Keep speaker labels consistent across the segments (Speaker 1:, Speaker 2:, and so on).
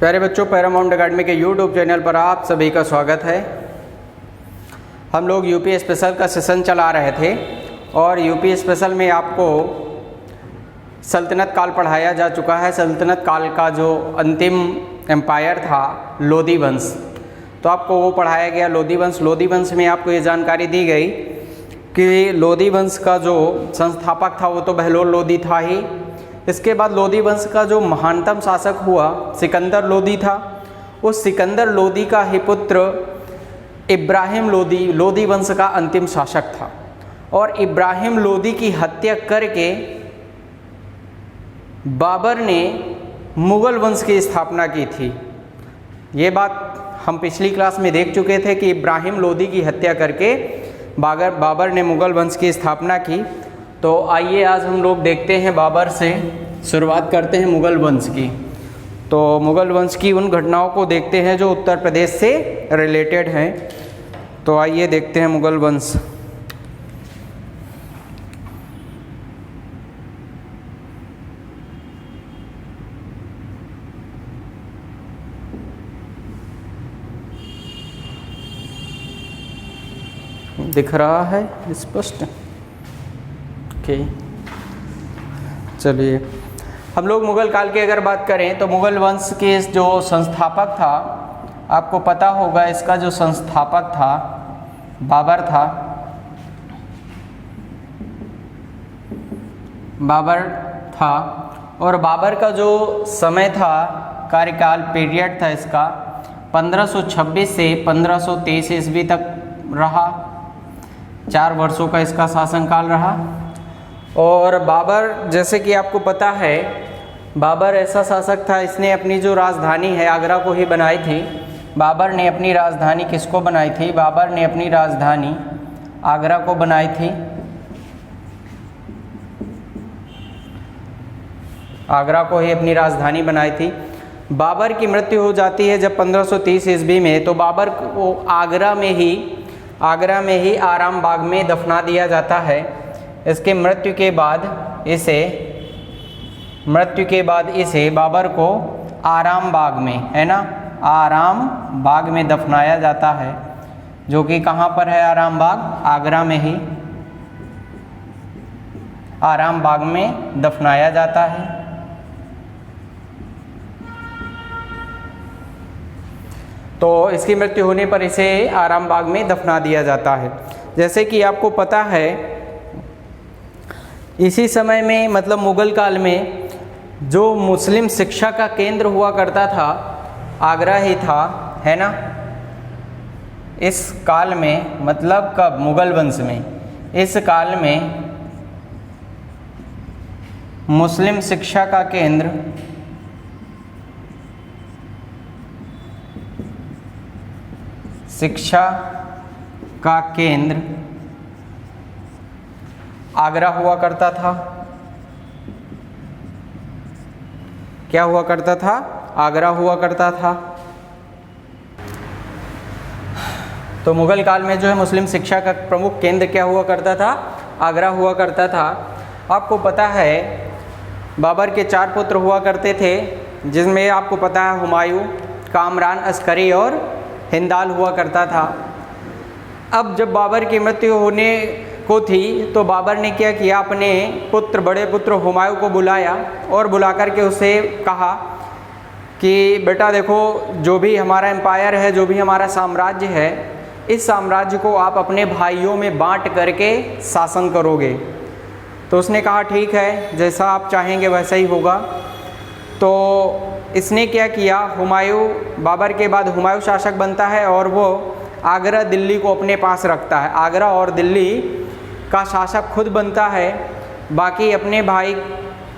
Speaker 1: प्यारे बच्चों, Paramount academy के यूट्यूब चैनल पर आप सभी का स्वागत है। हम लोग यूपी स्पेशल का सेशन चला रहे थे और यूपी स्पेशल में आपको सल्तनत काल पढ़ाया जा चुका है। सल्तनत काल का जो अंतिम एम्पायर था लोधी वंश, तो आपको वो पढ़ाया गया लोधी वंश। लोधी वंश में आपको ये जानकारी दी गई कि लोधी वंश का जो संस्थापक था वो तो बहलोल लोधी था ही। इसके बाद लोधी वंश का जो महानतम शासक हुआ सिकंदर लोधी था। उस सिकंदर लोधी का ही पुत्र इब्राहिम लोधी लोधी वंश का अंतिम शासक था और इब्राहिम लोधी की हत्या करके बाबर ने मुगल वंश की स्थापना की थी। ये बात हम पिछली क्लास में देख चुके थे कि इब्राहिम लोधी की हत्या करके बाबर ने मुगल वंश की स्थापना की। तो आइए आज हम लोग देखते हैं, बाबर से शुरुआत करते हैं मुगल वंश की। तो मुगल वंश की उन घटनाओं को देखते हैं जो उत्तर प्रदेश से रिलेटेड हैं। तो आइए देखते हैं मुगल वंश। दिख रहा है स्पष्ट? ओके, चलिए हम लोग मुगल काल की अगर बात करें तो मुगल वंश के जो संस्थापक था, आपको पता होगा इसका जो संस्थापक था बाबर था। बाबर था और बाबर का जो समय था, कार्यकाल पीरियड था इसका 1526 से 1523 ईस्वी तक रहा। 4 वर्षों का इसका शासनकाल रहा। और बाबर, जैसे कि आपको पता है, बाबर ऐसा शासक था, इसने अपनी जो राजधानी है आगरा को ही बनाई थी। बाबर ने अपनी राजधानी किसको बनाई थी? बाबर ने अपनी राजधानी आगरा को बनाई थी। आगरा को ही अपनी राजधानी बनाई थी। बाबर की मृत्यु हो जाती है जब 1530 ईस्वी में। तो बाबर को आगरा में ही आराम बाग में दफना दिया जाता है। इसके मृत्यु के बाद इसे बाबर को आराम बाग में, है ना, आराम बाग में दफनाया जाता है, जो कि कहाँ पर है आराम बाग? आगरा में ही आराम बाग में दफनाया जाता है। तो इसकी मृत्यु होने पर इसे आराम बाग में दफना दिया जाता है। जैसे कि आपको पता है, इसी समय में मतलब मुगल काल में जो मुस्लिम शिक्षा का केंद्र हुआ करता था आगरा ही था, है ना। इस काल में, मतलब कब? मुगल वंश में। इस काल में मुस्लिम शिक्षा का केंद्र आगरा हुआ करता था। क्या हुआ करता था? आगरा हुआ करता था। तो मुगल काल में जो है मुस्लिम शिक्षा का प्रमुख केंद्र क्या हुआ करता था? आगरा हुआ करता था। आपको पता है बाबर के 4 पुत्र हुआ करते थे, जिसमें आपको पता है हुमायूं, कामरान, अस्करी और हिंदाल हुआ करता था। अब जब बाबर की मृत्यु होने को थी तो बाबर ने क्या किया, अपने बड़े पुत्र हुमायूं को बुलाया और बुलाकर के उसे कहा कि बेटा देखो, जो भी हमारा एम्पायर है, जो भी हमारा साम्राज्य है, इस साम्राज्य को आप अपने भाइयों में बांट करके शासन करोगे। तो उसने कहा ठीक है, जैसा आप चाहेंगे वैसा ही होगा। तो इसने क्या किया, हुमायूं, बाबर के बाद हुमायूं शासक बनता है और वो आगरा दिल्ली को अपने पास रखता है। आगरा और दिल्ली का शासक खुद बनता है। बाकी अपने भाई,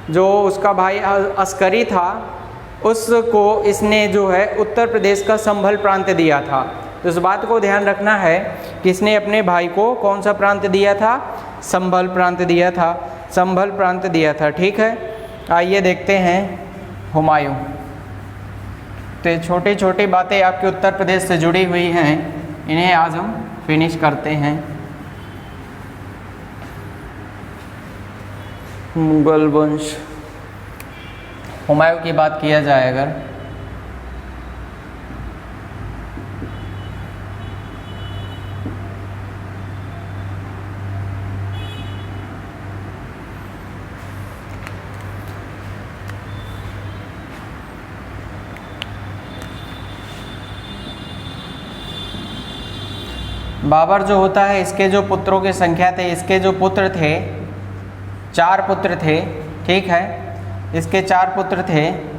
Speaker 1: जो उसका भाई अस्करी था, उसको इसने जो है उत्तर प्रदेश का संभल प्रांत दिया था। तो इस बात को ध्यान रखना है कि इसने अपने भाई को कौन सा प्रांत दिया था? संभल प्रांत दिया था। संभल प्रांत दिया था, ठीक है। आइए देखते हैं हुमायूं। तो ये छोटी छोटी बातें आपके उत्तर प्रदेश से जुड़ी हुई हैं, इन्हें आज हम फिनिश करते हैं। मुगल वंश, हुमायूं की बात किया जाए अगर, बाबर जो होता है, इसके जो पुत्रों की संख्या थे, इसके जो पुत्र थे, 4 पुत्र थे, ठीक है, इसके 4 पुत्र थे।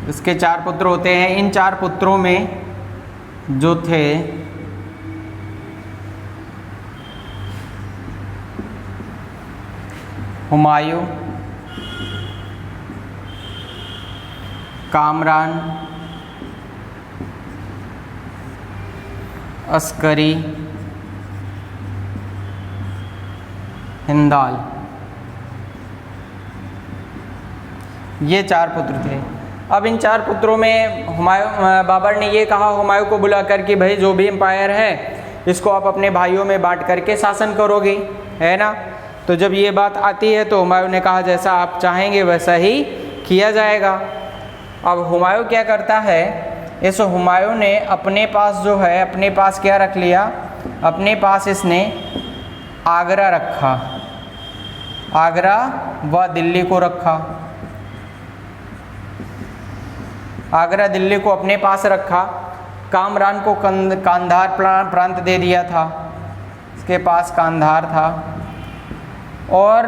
Speaker 1: इसके 4 पुत्र होते हैं। इन 4 पुत्रों में जो थे हुमायूं, कामरान, अस्करी, हिंदाल, ये 4 पुत्र थे। अब इन 4 पुत्रों में बाबर ने ये कहा हुमायूं को बुलाकर कि भाई जो भी एम्पायर है इसको आप अपने भाइयों में बांट करके शासन करोगे, है ना। तो जब ये बात आती है तो हुमायूं ने कहा जैसा आप चाहेंगे वैसा ही किया जाएगा। अब हुमायूं क्या करता है, इस हुमायूं ने अपने पास जो है, अपने पास क्या रख लिया, अपने पास इसने आगरा रखा, आगरा व दिल्ली को रखा। आगरा दिल्ली को अपने पास रखा। कामरान को कांधार प्रांत दे दिया था, इसके पास कांधार था। और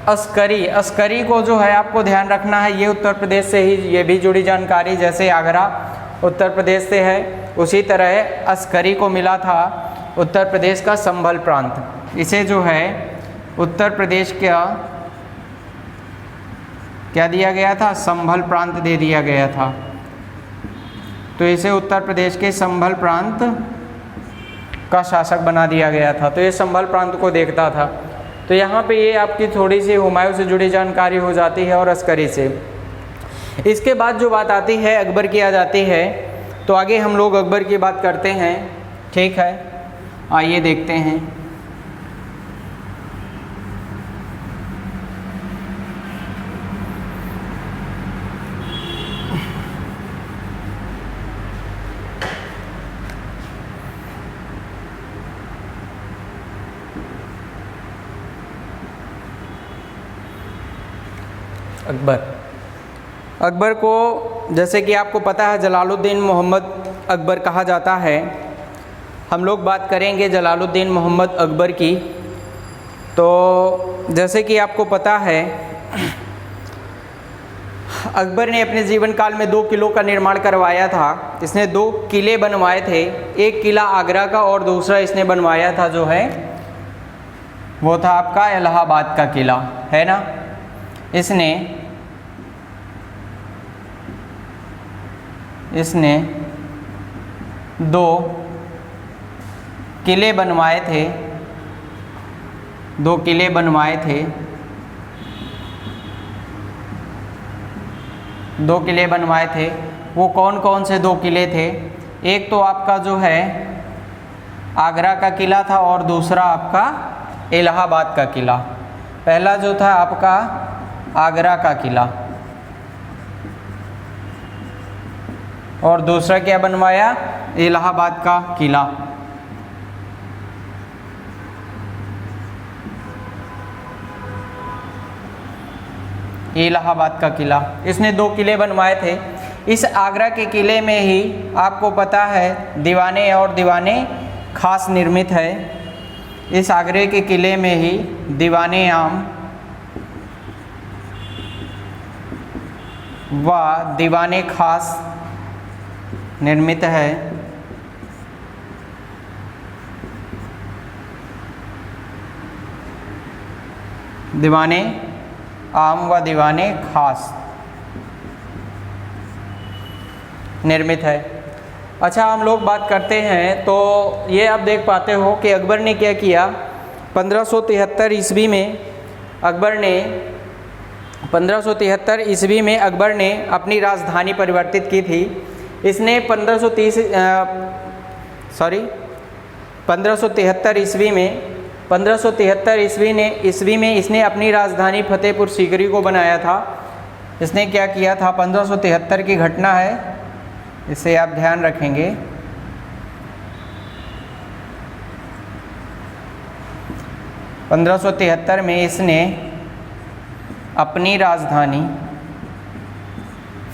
Speaker 1: अस्करी को जो है आपको ध्यान रखना है, ये उत्तर प्रदेश से ही, ये भी जुड़ी जानकारी, जैसे आगरा उत्तर प्रदेश से है उसी तरह अस्करी को मिला था उत्तर प्रदेश का संभल प्रांत। इसे जो है उत्तर प्रदेश का क्या दिया गया था, संभल प्रांत दे दिया गया था। तो इसे उत्तर प्रदेश के संभल प्रांत का शासक बना दिया गया था। तो ये संभल प्रांत को देखता था। तो यहाँ पे ये आपकी थोड़ी सी हुमायूं से जुड़ी जानकारी हो जाती है और अस्करी से। इसके बाद जो बात आती है अकबर की आ जाती है। तो आगे हम लोग अकबर की बात करते हैं, ठीक है, आइए देखते हैं। अकबर को जैसे कि आपको पता है जलालुद्दीन मोहम्मद अकबर कहा जाता है। हम लोग बात करेंगे जलालुद्दीन मोहम्मद अकबर की। तो जैसे कि आपको पता है अकबर ने अपने जीवन काल में 2 किलों का निर्माण करवाया था। इसने 2 किले बनवाए थे, एक किला आगरा का और दूसरा इसने बनवाया था जो है वो था आपका इलाहाबाद का किला, है ना। इसने 2 किले बनवाए थे, 2 किले बनवाए थे, 2 किले बनवाए थे। वो कौन कौन से 2 किले थे? एक तो आपका जो है आगरा का किला था और दूसरा आपका इलाहाबाद का किला। पहला जो था आपका आगरा का किला और दूसरा क्या बनवाया, इलाहाबाद का किला। इलाहाबाद का किला इसने 2 किले बनवाए थे। इस आगरा के किले में ही आपको पता है दीवाने और दीवाने खास निर्मित है। इस आगरे के किले में ही दीवाने आम व दीवाने खास निर्मित है। दीवाने आम व दीवाने खास निर्मित है। अच्छा, हम लोग बात करते हैं तो ये आप देख पाते हो कि अकबर ने क्या किया। 1573 ईस्वी में अकबर ने अपनी राजधानी परिवर्तित की थी। इसने 1573 ईस्वी में इसने अपनी राजधानी फतेहपुर सीकरी को बनाया था। इसने क्या किया था, 1573 की घटना है, इसे आप ध्यान रखेंगे। 1573 में इसने अपनी राजधानी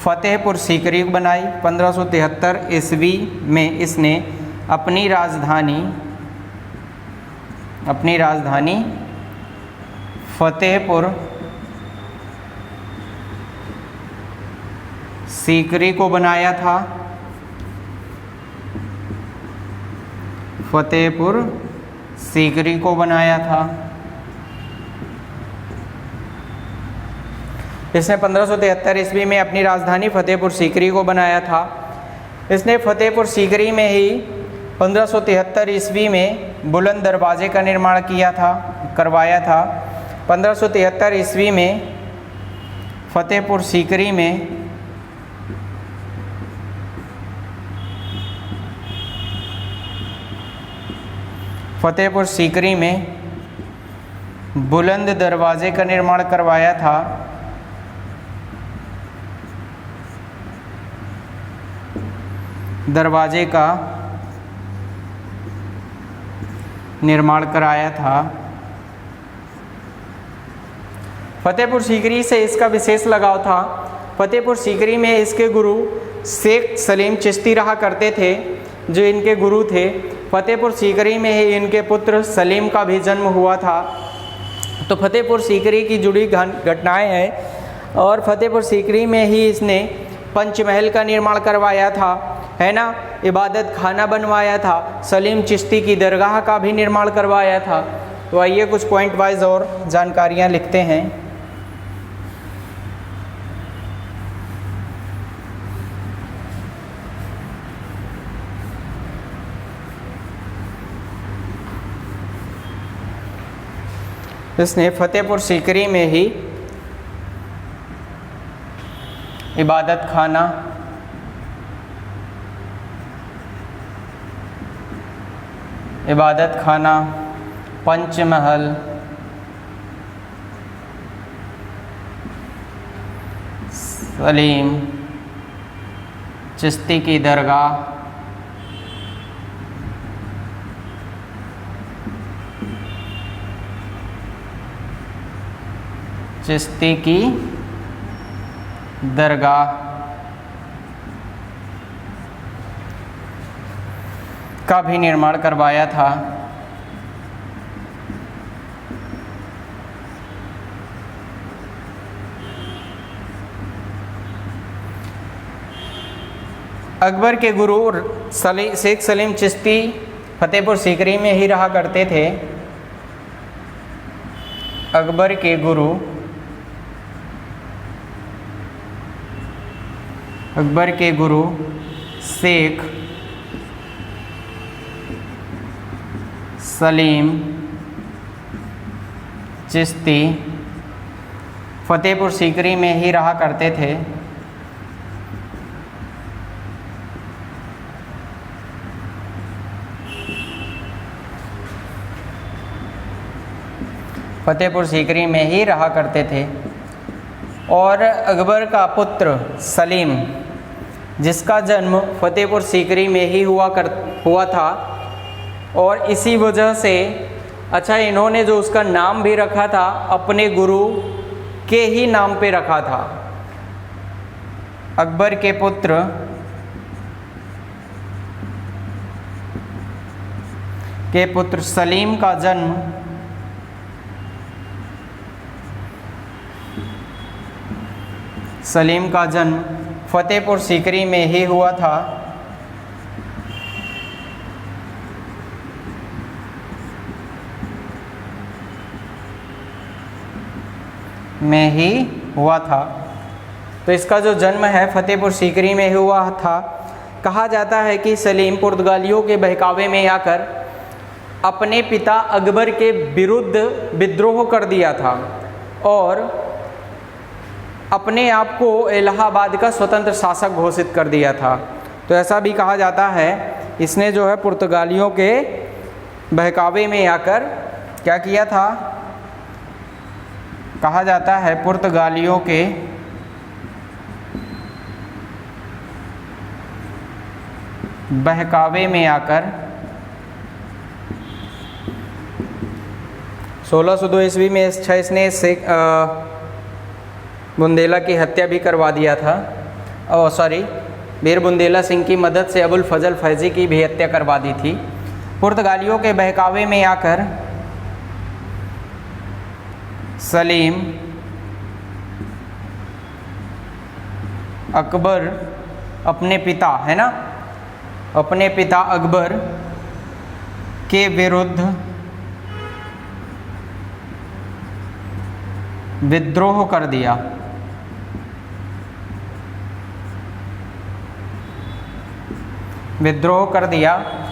Speaker 1: फतेहपुर सीकरी बनाई। 1573 ईस्वी में इसने अपनी राजधानी फतेहपुर सीकरी को बनाया था। फतेहपुर सीकरी को बनाया था। इसने 1573 ईस्वी में अपनी राजधानी फतेहपुर सीकरी को बनाया था। इसने फतेहपुर सीकरी में ही 1573 ईस्वी में बुलंद दरवाजे का निर्माण करवाया था। 1573 ईस्वी में फतेहपुर सीकरी में बुलंद दरवाजे का निर्माण करवाया था। दरवाजे का निर्माण कराया था। फतेहपुर सीकरी से इसका विशेष लगाव था। फतेहपुर सीकरी में इसके गुरु शेख सलीम चिश्ती रहा करते थे, जो इनके गुरु थे। फतेहपुर सीकरी में ही इनके पुत्र सलीम का भी जन्म हुआ था। तो फतेहपुर सीकरी की जुड़ी घटनाएं हैं। और फतेहपुर सीकरी में ही इसने पंचमहल का निर्माण करवाया था, है ना, इबादत खाना बनवाया था, सलीम चिश्ती की दरगाह का भी निर्माण करवाया था। तो आइए कुछ पॉइंट वाइज और जानकारियाँ लिखते हैं। इसने फतेहपुर सीकरी में ही इबादत खाना, पंचमहल, सलीम चिश्ती की दरगाह, चिश्ती की दरगाह का भी निर्माण करवाया था। अकबर के गुरु शेख सलीम चिश्ती फतेहपुर सीकरी में ही रहा करते थे। अकबर के गुरु शेख सलीम चिश्ती फतेहपुर सीकरी में ही रहा करते थे। फतेहपुर सीकरी में ही रहा करते थे। और अकबर का पुत्र सलीम, जिसका जन्म फतेहपुर सीकरी में ही हुआ था, और इसी वजह से इन्होंने जो उसका नाम भी रखा था अपने गुरु के ही नाम पे रखा था। अकबर के पुत्र सलीम का जन्म फतेहपुर सीकरी में ही हुआ था। तो इसका जो जन्म है फतेहपुर सीकरी में हुआ था। कहा जाता है कि सलीम पुर्तगालियों के बहकावे में आकर अपने पिता अकबर के विरुद्ध विद्रोह कर दिया था और अपने आप को इलाहाबाद का स्वतंत्र शासक घोषित कर दिया था। तो ऐसा भी कहा जाता है, इसने जो है पुर्तगालियों के बहकावे में आकर क्या किया था, कहा जाता है पुर्तगालियों के बहकावे में आकर 1602 ईस्वी में इसने बुंदेला की हत्या भी करवा दिया था। वीर बुंदेला सिंह की मदद से अबुल फजल फैजी की भी हत्या करवा दी थी। पुर्तगालियों के बहकावे में आकर सलीम अकबर अपने पिता है ना, अपने पिता अकबर के विरुद्ध विद्रोह कर दिया।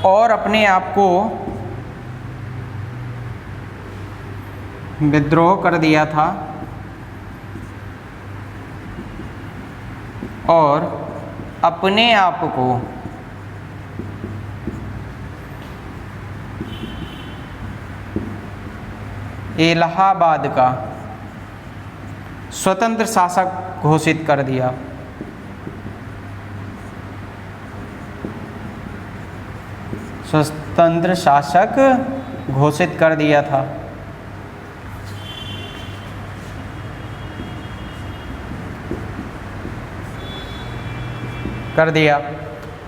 Speaker 1: और अपने आप को विद्रोह कर दिया था और अपने आप को इलाहाबाद का स्वतंत्र शासक घोषित कर दिया। स्वतंत्र शासक घोषित कर दिया था।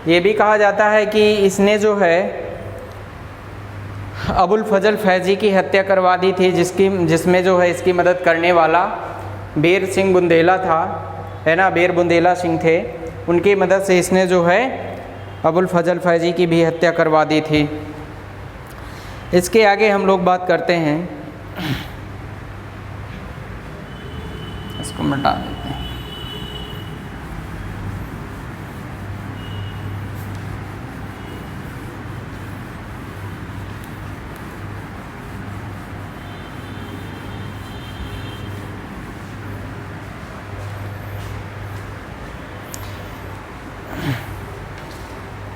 Speaker 1: ये भी कहा जाता है कि इसने जो है अबुल फजल फैजी की हत्या करवा दी थी, जिसमें जो है इसकी मदद करने वाला वीर सिंह बुंदेला था, है ना, वीर बुंदेला सिंह थे। उनकी मदद से इसने जो है अबुल फजल फैजी की भी हत्या करवा दी थी। इसके आगे हम लोग बात करते हैं, इसको मिटा देते हैं।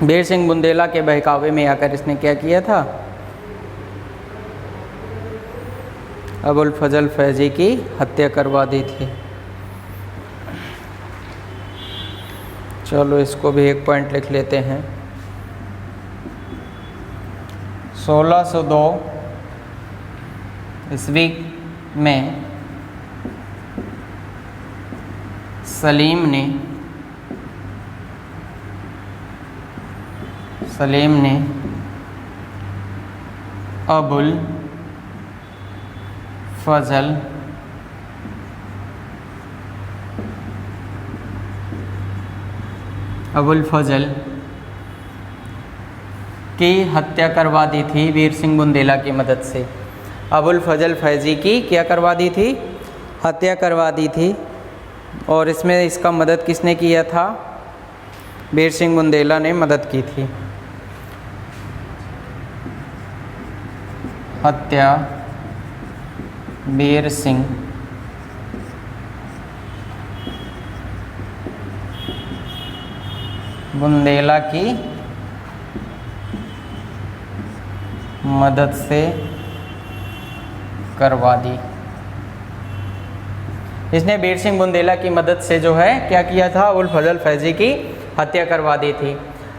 Speaker 1: वीर सिंह बुंदेला के बहकावे में आकर इसने क्या किया था, अबुल फजल फैजी की हत्या करवा दी थी। चलो इसको भी एक पॉइंट लिख लेते हैं। 1602 ईस्वी में सलीम ने अबुल फजल की हत्या करवा दी थी वीर सिंह बुंदेला की मदद से। अबुल फजल फैजी की क्या करवा दी थी, हत्या करवा दी थी। और इसमें इसका मदद किसने किया था, वीर सिंह बुंदेला ने मदद की थी। हत्या वीर सिंह बुंदेला की मदद से करवा दी। इसने वीर सिंह बुंदेला की मदद से जो है क्या किया था, अबुल फजल फैजी की हत्या करवा दी थी।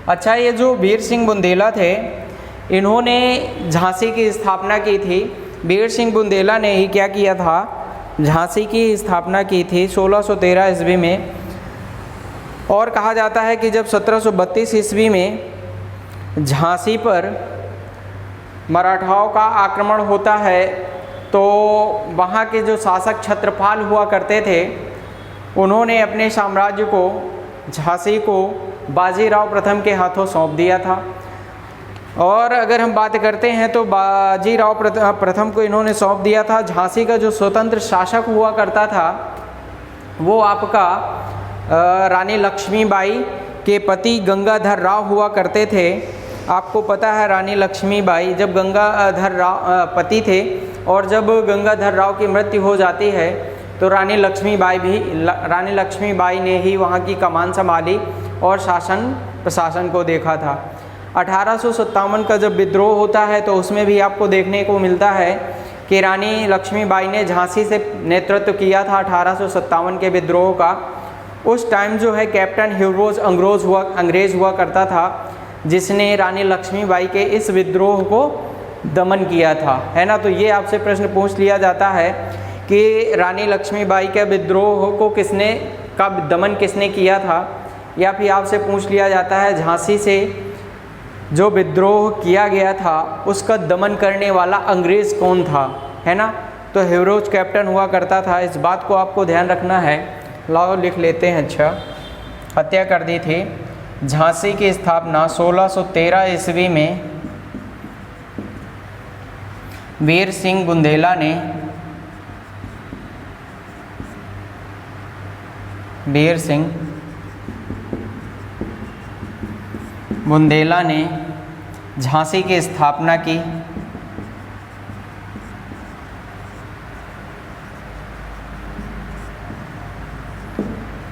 Speaker 1: अच्छा, ये जो वीर सिंह बुंदेला थे, इन्होंने झांसी की स्थापना की थी। वीर सिंह बुंदेला ने ही क्या किया था, झांसी की स्थापना की थी 1613 ईस्वी में। और कहा जाता है कि जब 1732 ईस्वी में झांसी पर मराठाओं का आक्रमण होता है, तो वहाँ के जो शासक छत्रपाल हुआ करते थे, उन्होंने अपने साम्राज्य को, झांसी को बाजीराव प्रथम के हाथों सौंप दिया था। और अगर हम बात करते हैं तो बाजीराव प्रथम को इन्होंने सौंप दिया था। झांसी का जो स्वतंत्र शासक हुआ करता था वो आपका रानी लक्ष्मीबाई के पति गंगाधर राव हुआ करते थे। आपको पता है रानी लक्ष्मीबाई जब गंगाधर राव पति थे, और जब गंगाधर राव की मृत्यु हो जाती है तो रानी लक्ष्मीबाई ने ही वहाँ की कमान संभाली और प्रशासन को देखा था। 1857 का जब विद्रोह होता है तो उसमें भी आपको देखने को मिलता है कि रानी लक्ष्मीबाई ने झांसी से नेतृत्व किया था 1857 के विद्रोह का। उस टाइम जो है कैप्टन ह्यूरोज अंग्रेज़ हुआ करता था, जिसने रानी लक्ष्मीबाई के इस विद्रोह को दमन किया था, है ना। तो ये आपसे प्रश्न पूछ लिया जाता है कि रानी लक्ष्मीबाई के विद्रोह को दमन किसने किया था, या फिर आपसे पूछ लिया जाता है झांसी से जो विद्रोह किया गया था उसका दमन करने वाला अंग्रेज़ कौन था, है ना। तो हीरोज कैप्टन हुआ करता था, इस बात को आपको ध्यान रखना है। लाओ लिख लेते हैं। अच्छा, हत्या कर दी थी। झांसी की स्थापना 1613 ईस्वी में वीर सिंह बुंदेला ने झांसी की स्थापना की।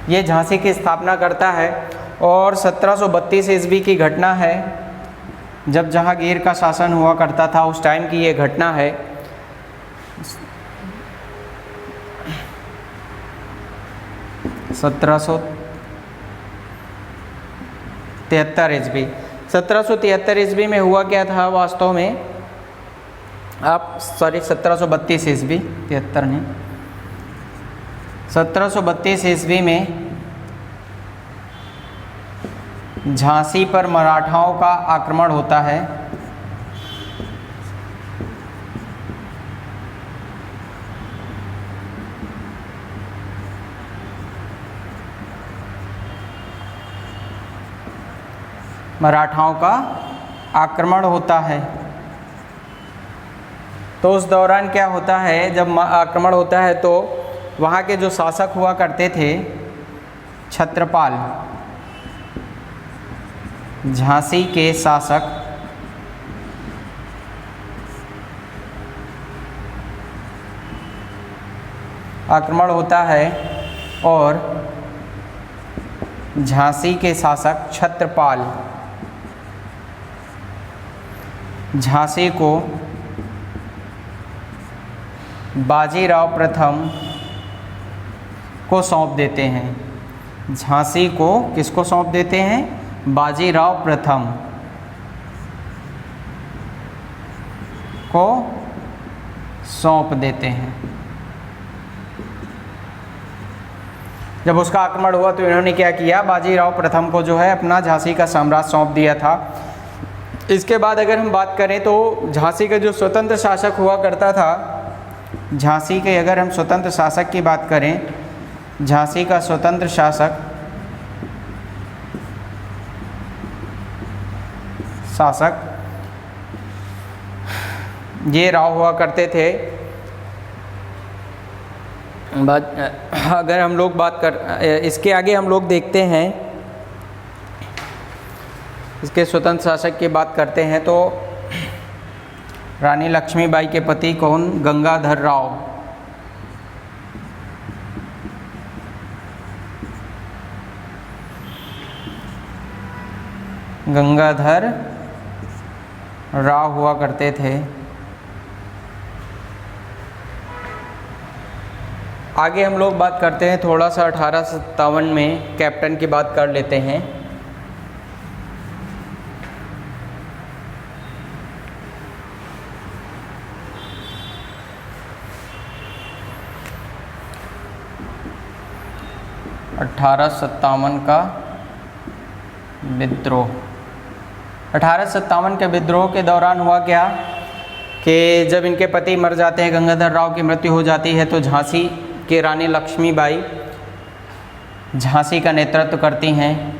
Speaker 1: ये झांसी की स्थापना करता है और 1732 ईस्वी की घटना है, जब जहांगीर का शासन हुआ करता था उस टाइम की ये घटना है। 1773 ईस्वी में हुआ क्या था वास्तव में, 1732 ईस्वी, 73 नहीं, 1732 ईस्वी में झांसी पर मराठाओं का आक्रमण होता है। मराठाओं का आक्रमण होता है। तो उस दौरान क्या होता है, जब आक्रमण होता है तो वहाँ के जो शासक हुआ करते थे छत्रपाल, झांसी के शासक आक्रमण होता है और झांसी के शासक छत्रपाल झांसी को बाजीराव प्रथम को सौंप देते हैं। झांसी को किसको सौंप देते हैं? बाजीराव प्रथम को सौंप देते हैं। जब उसका आक्रमण हुआ तो इन्होंने क्या किया, बाजीराव प्रथम को जो है अपना झांसी का साम्राज्य सौंप दिया था। इसके बाद अगर हम बात करें तो झांसी का जो स्वतंत्र शासक हुआ करता था, झांसी के अगर हम स्वतंत्र शासक की बात करें, झांसी का स्वतंत्र शासक ये राव हुआ करते थे। अगर हम लोग बात कर इसके आगे हम लोग देखते हैं, इसके स्वतंत्र शासक की बात करते हैं तो रानी लक्ष्मीबाई के पति कौन? गंगाधर राव। गंगाधर राव हुआ करते थे। आगे हम लोग बात करते हैं थोड़ा सा 1857 में कैप्टन की बात कर लेते हैं। का विद्रोह। 1857 के विद्रोह के दौरान हुआ क्या कि जब इनके पति मर जाते हैं, गंगाधर राव की मृत्यु हो जाती है, तो झांसी की रानी लक्ष्मीबाई झांसी का नेतृत्व करती हैं।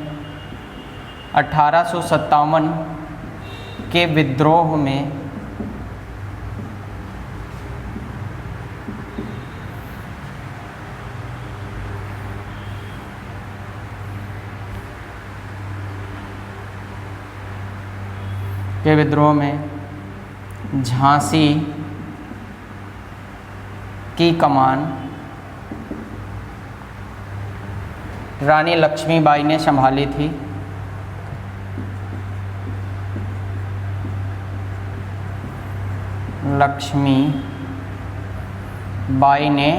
Speaker 1: 1857 के विद्रोह में झांसी की कमान रानी लक्ष्मीबाई ने संभाली थी। लक्ष्मीबाई ने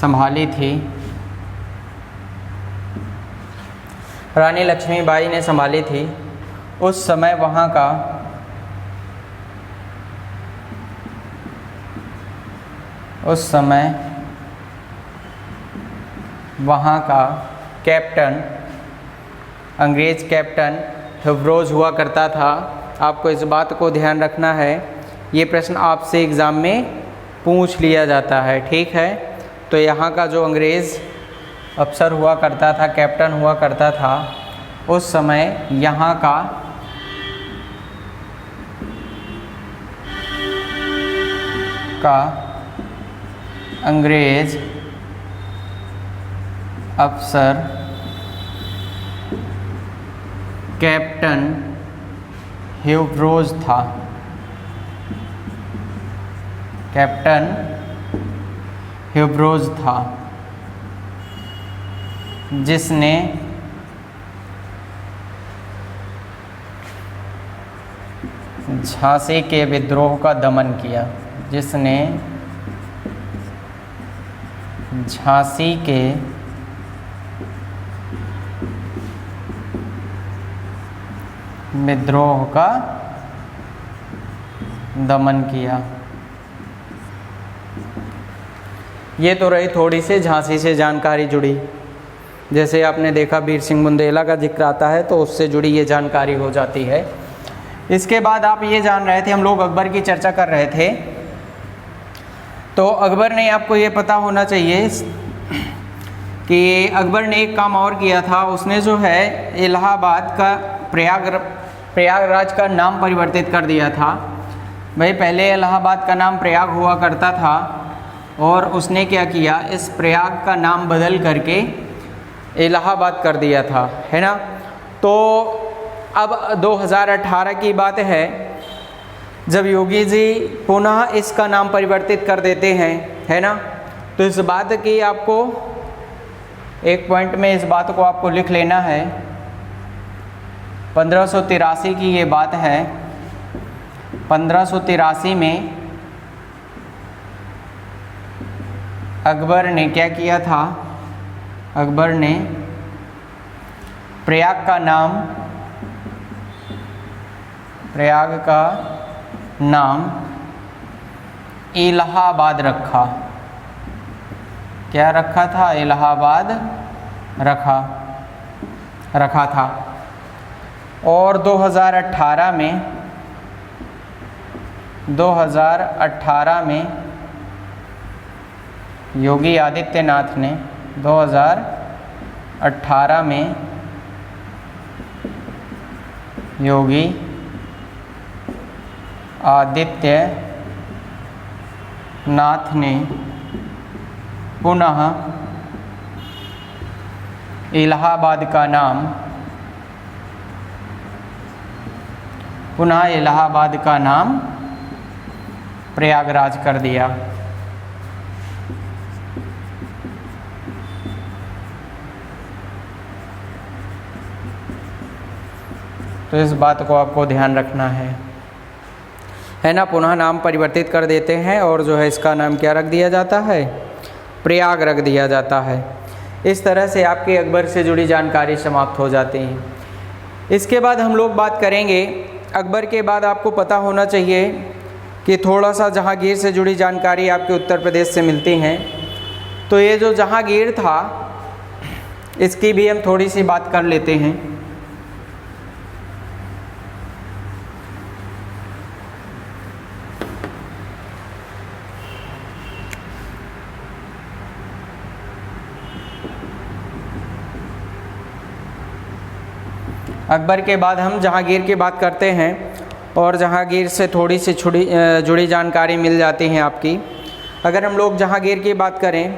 Speaker 1: संभाली थी। रानी लक्ष्मीबाई ने संभाली थी। उस समय वहाँ का वहाँ का कैप्टन, अंग्रेज़ कैप्टन हिप्रोज हुआ करता था। आपको इस बात को ध्यान रखना है, ये प्रश्न आपसे एग्ज़ाम में पूछ लिया जाता है, ठीक है। तो यहाँ का जो अंग्रेज़ अफसर हुआ करता था, कैप्टन हुआ करता था, उस समय यहाँ का अंग्रेज़ अफसर कैप्टन हिप्रोज था। कैप्टन हिप्रोज था, जिसने झांसी के विद्रोह का दमन किया, जिसने झांसी के विद्रोह का दमन किया। ये तो रही थोड़ी सी झांसी से जानकारी जुड़ी। जैसे आपने देखा वीर सिंह बुंदेला का जिक्र आता है तो उससे जुड़ी ये जानकारी हो जाती है। इसके बाद आप ये जान रहे थे, हम लोग अकबर की चर्चा कर रहे थे, तो अकबर ने, आपको ये पता होना चाहिए कि अकबर ने एक काम और किया था। उसने जो है इलाहाबाद का प्रयागराज का नाम परिवर्तित कर दिया था। भाई पहले इलाहाबाद का नाम प्रयाग हुआ करता था और उसने क्या किया, इस प्रयाग का नाम बदल करके इलाहाबाद कर दिया था, है ना। तो अब 2018 की बात है जब योगी जी पुनः इसका नाम परिवर्तित कर देते हैं, है ना। तो इस बात की आपको एक पॉइंट में इस बात को आपको लिख लेना है। 1583 की ये बात है। 1583 में अकबर ने क्या किया था, अकबर ने प्रयाग का नाम इलाहाबाद रखा। क्या रखा था? इलाहाबाद रखा था। और 2018 में योगी आदित्यनाथ ने 2018 में योगी आदित्यनाथ ने पुनः इलाहाबाद का नाम प्रयागराज कर दिया। तो इस बात को आपको ध्यान रखना है ना। पुनः नाम परिवर्तित कर देते हैं और जो है इसका नाम क्या रख दिया जाता है? प्रयाग रख दिया जाता है। इस तरह से आपके अकबर से जुड़ी जानकारी समाप्त हो जाती है। इसके बाद हम लोग बात करेंगे, अकबर के बाद आपको पता होना चाहिए कि थोड़ा सा जहांगीर से जुड़ी जानकारी आपके उत्तर प्रदेश से मिलती हैं। तो ये जो जहांगीर था, इसकी भी हम थोड़ी सी बात कर लेते हैं। अकबर के बाद हम जहांगीर की बात करते हैं और जहांगीर से थोड़ी सी जुड़ी जानकारी मिल जाती है आपकी। अगर हम लोग जहांगीर की बात करें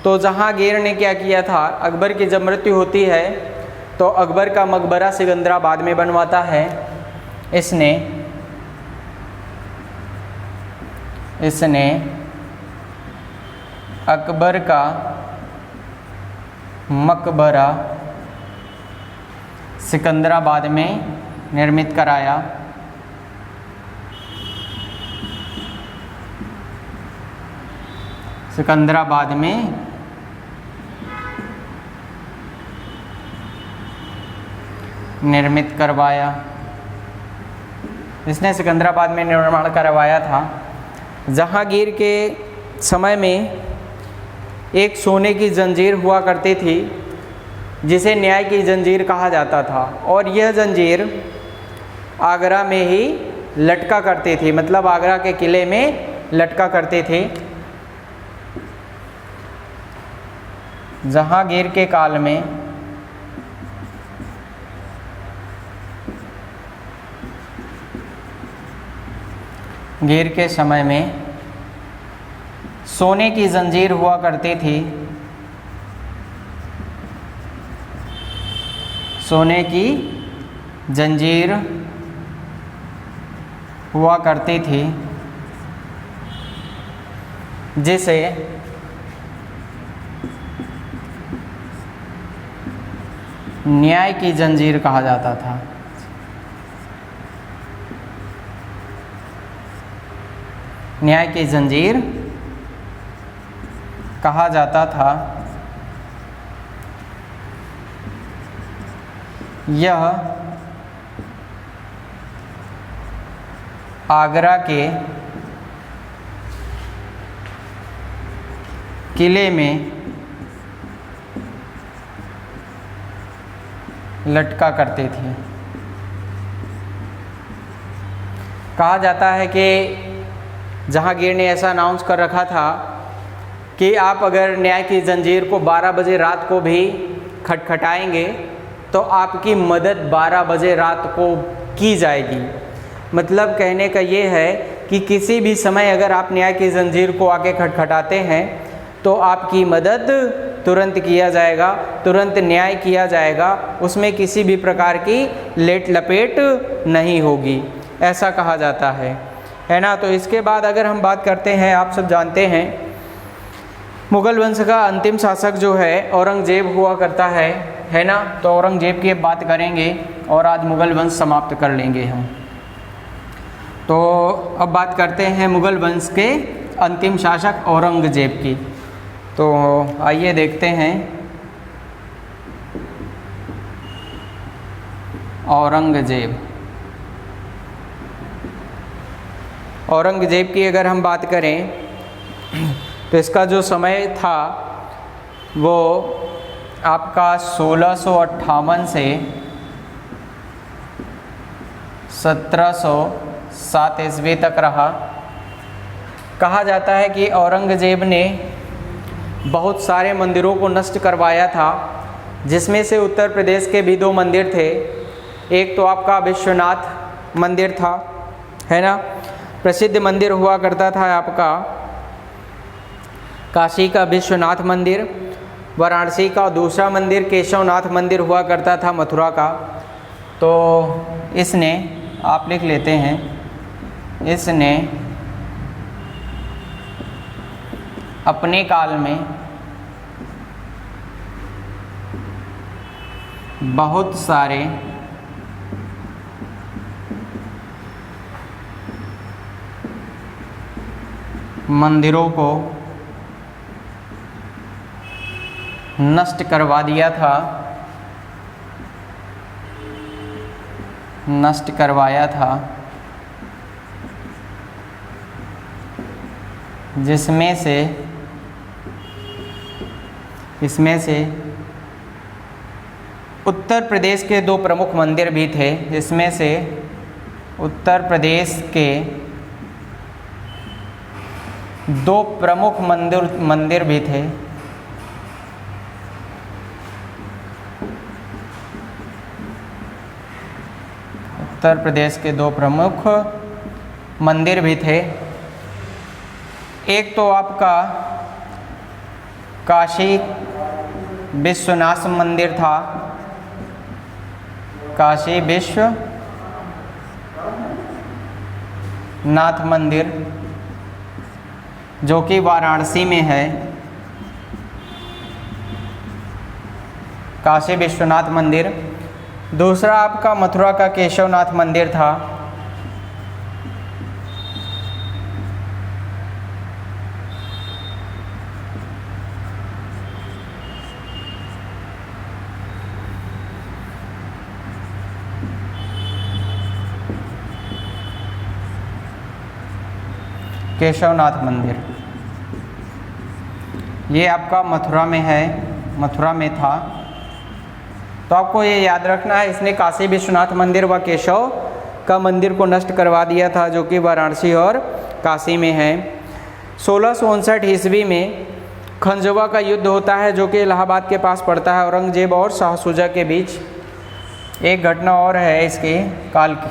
Speaker 1: तो जहांगीर ने क्या किया था, अकबर की जब मृत्यु होती है तो अकबर का मकबरा सिकंदराबाद में बनवाता है। इसने अकबर का मकबरा सिकंदराबाद में निर्मित कराया। सिकंदराबाद में निर्मित करवाया। इसने सिकंदराबाद में निर्माण करवाया था। जहांगीर के समय में एक सोने की जंजीर हुआ करती थी जिसे न्याय की जंजीर कहा जाता था, और यह जंजीर आगरा में ही लटका करती थी, मतलब आगरा के किले में लटका करते थे। जहांगीर के काल में गीर के समय में सोने की जंजीर हुआ करती थी, सोने की जंजीर हुआ करती थी जिसे न्याय की जंजीर कहा जाता था। न्याय की जंजीर कहा जाता था। यह आगरा के किले में लटका करती थी। कहा जाता है कि जहांगीर ने ऐसा अनाउंस कर रखा था कि आप अगर न्याय की जंजीर को 12 बजे रात को भी खटखटाएंगे तो आपकी मदद 12 बजे रात को की जाएगी। मतलब कहने का ये है कि किसी भी समय अगर आप न्याय की जंजीर को आके खटखटाते हैं तो आपकी मदद तुरंत किया जाएगा, तुरंत न्याय किया जाएगा, उसमें किसी भी प्रकार की लेट लपेट नहीं होगी, ऐसा कहा जाता है ना। तो इसके बाद अगर हम बात करते हैं, आप सब जानते हैं मुग़ल वंश का अंतिम शासक जो है औरंगजेब हुआ करता है ना। तो औरंगजेब की अब बात करेंगे और आज मुग़ल वंश समाप्त कर लेंगे हम। तो अब बात करते हैं मुग़ल वंश के अंतिम शासक औरंगजेब की। तो आइए देखते हैं औरंगजेब। औरंगजेब की अगर हम बात करें तो इसका जो समय था वो आपका 1658 से 1707 ईस्वी तक रहा। कहा जाता है कि औरंगजेब ने बहुत सारे मंदिरों को नष्ट करवाया था, जिसमें से उत्तर प्रदेश के भी 2 मंदिर थे। एक तो आपका विश्वनाथ मंदिर था, है ना, प्रसिद्ध मंदिर हुआ करता था आपका काशी का विश्वनाथ मंदिर। वाराणसी का दूसरा मंदिर केशवनाथ मंदिर हुआ करता था मथुरा का। तो इसने, आप लिख लेते हैं, इसने अपने काल में बहुत सारे मंदिरों को नष्ट करवा दिया था, नष्ट करवाया था, जिसमें से इसमें से उत्तर प्रदेश के 2 प्रमुख मंदिर भी थे। इसमें से उत्तर प्रदेश के 2 प्रमुख मंदिर भी थे। उत्तर प्रदेश के 2 प्रमुख मंदिर भी थे। एक तो आपका काशी विश्वनाथ मंदिर था, काशी विश्वनाथ मंदिर जो कि वाराणसी में है। काशी विश्वनाथ मंदिर। दूसरा आपका मथुरा का केशवनाथ मंदिर था। केशवनाथ मंदिर ये आपका मथुरा में है, मथुरा में था। तो आपको ये याद रखना है, इसने काशी विश्वनाथ मंदिर व केशव का मंदिर को नष्ट करवा दिया था, जो कि वाराणसी और काशी में है। 1659 ईस्वी में खंजवा का युद्ध होता है, जो कि इलाहाबाद के पास पड़ता है, औरंगजेब और शाह शुजा के बीच। एक घटना और है इसके काल की,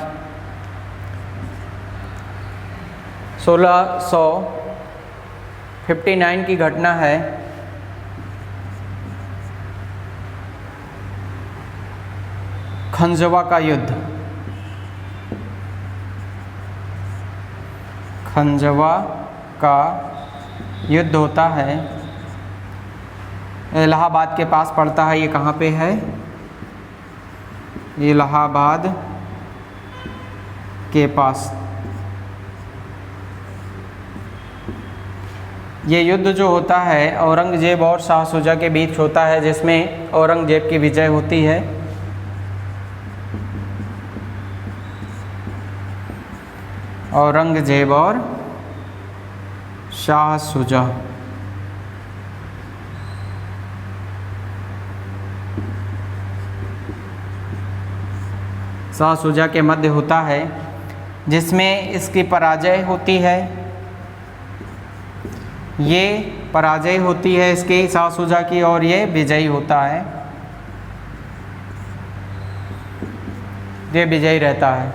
Speaker 1: 1659 की घटना है। खंजवा का युद्ध, खंजवा का युद्ध होता है, इलाहाबाद के पास पड़ता है। ये कहाँ पे है? इलाहाबाद के पास। ये युद्ध जो होता है औरंगजेब और शाह शुजा के बीच होता है, जिसमें औरंगजेब की विजय होती है। औरंगजेब और शाह शुजा, शाह शुजा के मध्य होता है, जिसमें इसकी पराजय होती है। ये पराजय होती है इसकी शाह शुजा की, और ये विजयी होता है, ये विजयी रहता है।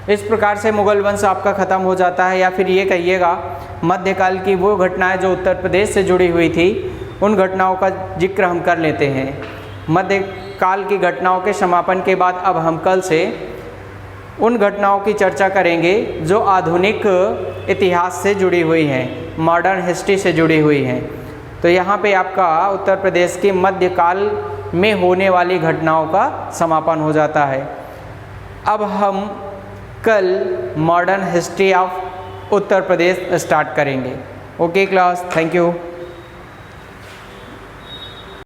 Speaker 1: इस प्रकार से मुगल वंश आपका ख़त्म हो जाता है। या फिर ये कहिएगा मध्यकाल की वो घटनाएं जो उत्तर प्रदेश से जुड़ी हुई थी, उन घटनाओं का जिक्र हम कर लेते हैं। मध्यकाल की घटनाओं के समापन के बाद अब हम कल से उन घटनाओं की चर्चा करेंगे जो आधुनिक इतिहास से जुड़ी हुई हैं, मॉडर्न हिस्ट्री से जुड़ी हुई हैं। तो यहाँ पे आपका उत्तर प्रदेश की मध्यकाल में होने वाली घटनाओं का समापन हो जाता है। अब हम कल modern history of Uttar Pradesh start करेंगे। Okay class, thank you.